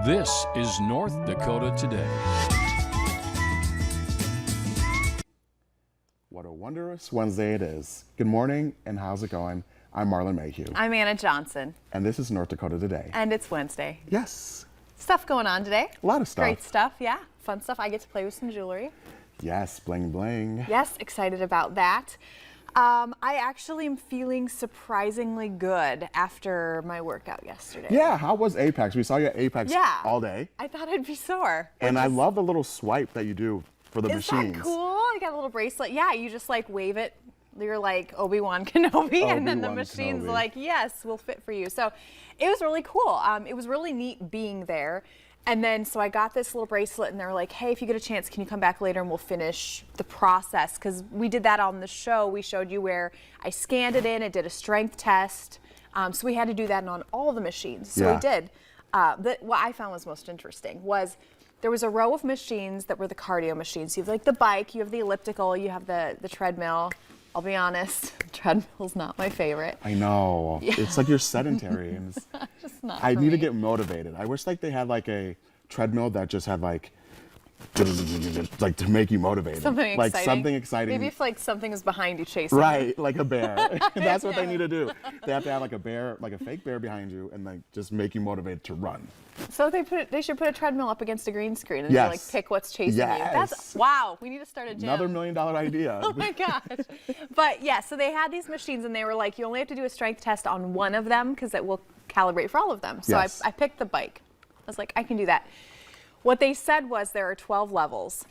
This is North Dakota Today. What a wondrous Wednesday it is. Good morning, and how's it going? I'm Marlon Mayhew. I'm Anna Johnson. And this is North Dakota Today. And it's Wednesday. Yes. Stuff going on today. A lot of stuff. Great stuff, yeah. Fun stuff. I get to play with some jewelry. Yes, bling bling. Yes, excited about that. I actually am feeling surprisingly good after my workout yesterday. Yeah, how was Apex? We saw you at Apex all day. I thought I'd be sore. And I love the little swipe that you do for the machines. Isn't that cool? I got a little bracelet. Yeah, you just like wave it. You're like Obi-Wan Kenobi, and then the machine's like, yes, we'll fit for you. So it was really cool. It was really neat being there. And then, so I got this little bracelet, and they were like, hey, if you get a chance, can you come back later and we'll finish the process? Because we did that on the show. We showed you where I scanned it in. It did a strength test. So we had to do that on all the machines. So we did. But what I found was most interesting was there was a row of machines that were the cardio machines. You have like the bike, you have the elliptical, you have the treadmill. I'll be honest, treadmill's not my favorite. I know. Yeah. It's like you're sedentary. And it's, just not I for need me. to get motivated. I wish like they had like a treadmill that just had like to make you motivated. Something like exciting. Something exciting. Maybe if like something is behind you chasing. Right, like a bear. That's what they need to do. They have to have like a bear, like a fake bear behind you, and like just make you motivated to run. So they should put a treadmill up against a green screen and like pick what's chasing you. That's wow. We need to start a gym. Another $1 million idea. Oh my gosh. But yeah, so they had these machines, and they were like, you only have to do a strength test on one of them because it will calibrate for all of them. So I picked the bike. I was like, I can do that. What they said was there are 12 levels,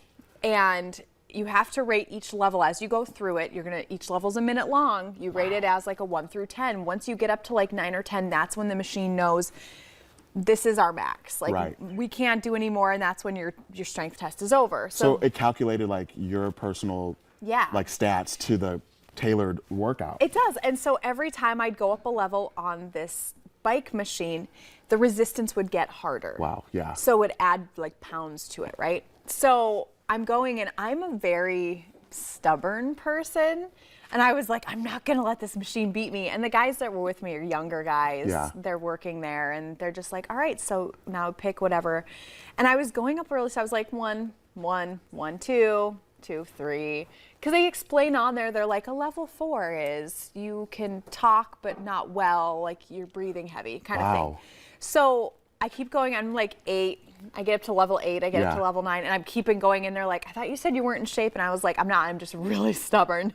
and you have to rate each level as you go through it. Each level's a minute long. You rate it as like a 1 through 10. Once you get up to like 9 or 10, that's when the machine knows this is our max. Like we can't do any more, and that's when your strength test is over. So it calculated like your personal like stats to the tailored workout. It does. And so every time I'd go up a level on this bike machine, the resistance would get harder. Wow, yeah. So it would add like pounds to it, right? So I'm going, and I'm a very stubborn person. And I was like, I'm not going to let this machine beat me. And the guys that were with me are younger guys. Yeah. They're working there, and they're just like, all right, so now pick whatever. And I was going up early, so I was like, 1, 1, 1, 2, 2, 3. Because they explain on there, they're like, a level 4 is you can talk but not well, like you're breathing heavy kind of thing. So I keep going, I'm like 8. I get up to level 8, I get up to level 9, and I'm keeping going, and they're like, I thought you said you weren't in shape. And I was like, I'm not, I'm just really stubborn.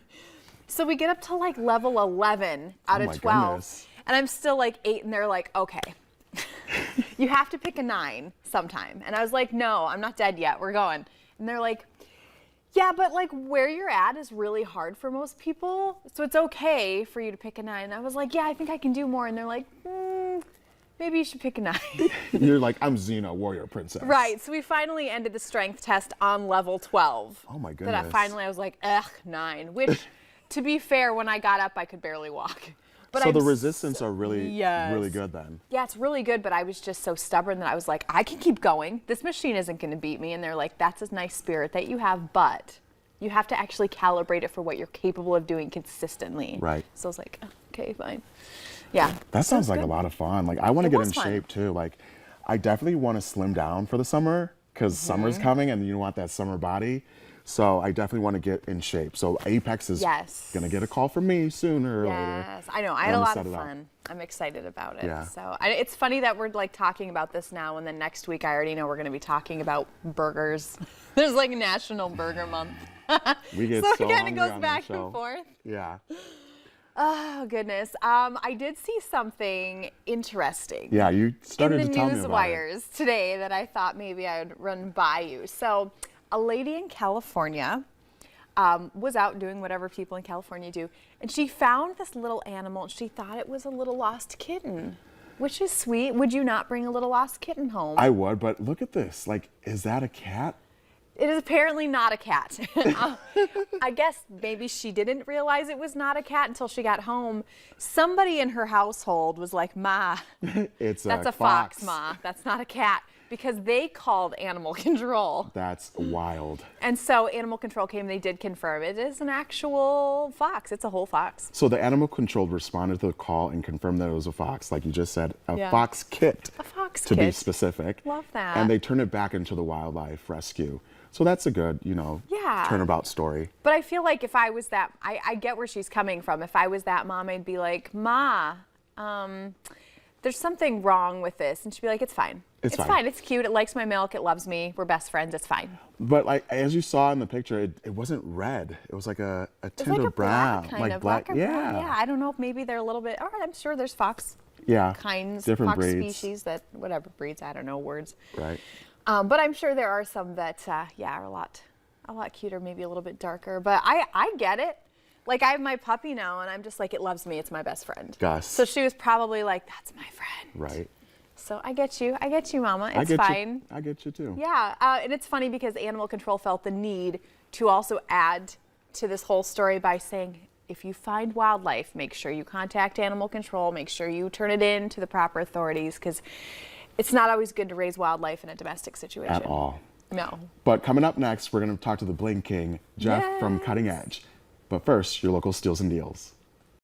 So we get up to like level 11 out of 12, goodness. And I'm still like 8, and they're like, okay, you have to pick a 9 sometime. And I was like, no, I'm not dead yet, we're going. And they're like, yeah, but like where you're at is really hard for most people, so it's okay for you to pick a 9. And I was like, yeah, I think I can do more. And they're like, maybe you should pick a 9. You're like, I'm Xena, warrior princess. Right, so we finally ended the strength test on level 12. Oh my goodness. That I was like, 9, which to be fair, when I got up, I could barely walk. But so the resistance are really, really good then. Yeah, it's really good, but I was just so stubborn that I was like, I can keep going. This machine isn't going to beat me. And they're like, that's a nice spirit that you have, but you have to actually calibrate it for what you're capable of doing consistently. Right. So I was like, okay, fine. Yeah. That sounds like a lot of fun. Like I want to get in shape too. Like I definitely want to slim down for the summer because summer's coming and you want that summer body. So I definitely want to get in shape. So Apex is going to get a call from me sooner or later. Yes, I know. I had a lot of fun. I'm excited about it. Yeah. So it's funny that we're like talking about this now, and then next week I already know we're going to be talking about burgers. There's like National Burger Month. We get so it kind of goes back and forth. Yeah. Oh, goodness. I did see something interesting. Yeah, you started to tell me about it. In the news wires today that I thought maybe I would run by you. So a lady in California was out doing whatever people in California do, and she found this little animal, and she thought it was a little lost kitten, which is sweet. Would you not bring a little lost kitten home? I would, but look at this. Like, is that a cat? It is apparently not a cat. I guess maybe she didn't realize it was not a cat until she got home. Somebody in her household was like, Ma, that's a fox, Ma. That's not a cat. because they called animal control. That's wild. And so animal control came, they did confirm it is an actual fox. It's a whole fox. So the animal control responded to the call and confirmed that it was a fox, like you just said, a fox kit. A fox to kit. be specific. Love that. And they turned it back into the wildlife rescue. So that's a good, turnabout story. But I feel like if I was that, I get where she's coming from. If I was that mom, I'd be like, Ma, there's something wrong with this. And she'd be like, it's fine. It's fine. It's cute. It likes my milk. It loves me. We're best friends. It's fine. But like as you saw in the picture, it wasn't red. It was like a tender brown. Black or yeah. brown. Yeah. I don't know if maybe they're a little bit, I'm sure there's fox kinds, different fox breeds. species that, whatever breeds, I don't know words. Right. But I'm sure there are some that, are a lot cuter, maybe a little bit darker. But I get it. Like, I have my puppy now, and I'm just like, it loves me. It's my best friend. Gus. So she was probably like, that's my friend. Right. So I get you, Mama. It's fine. I get you too. Yeah, and it's funny because animal control felt the need to also add to this whole story by saying, if you find wildlife, make sure you contact animal control. Make sure you turn it in to the proper authorities, because it's not always good to raise wildlife in a domestic situation. At all. No. But coming up next, we're going to talk to the Bling King, Jeff from Cutting Edge. But first, your local steals and deals.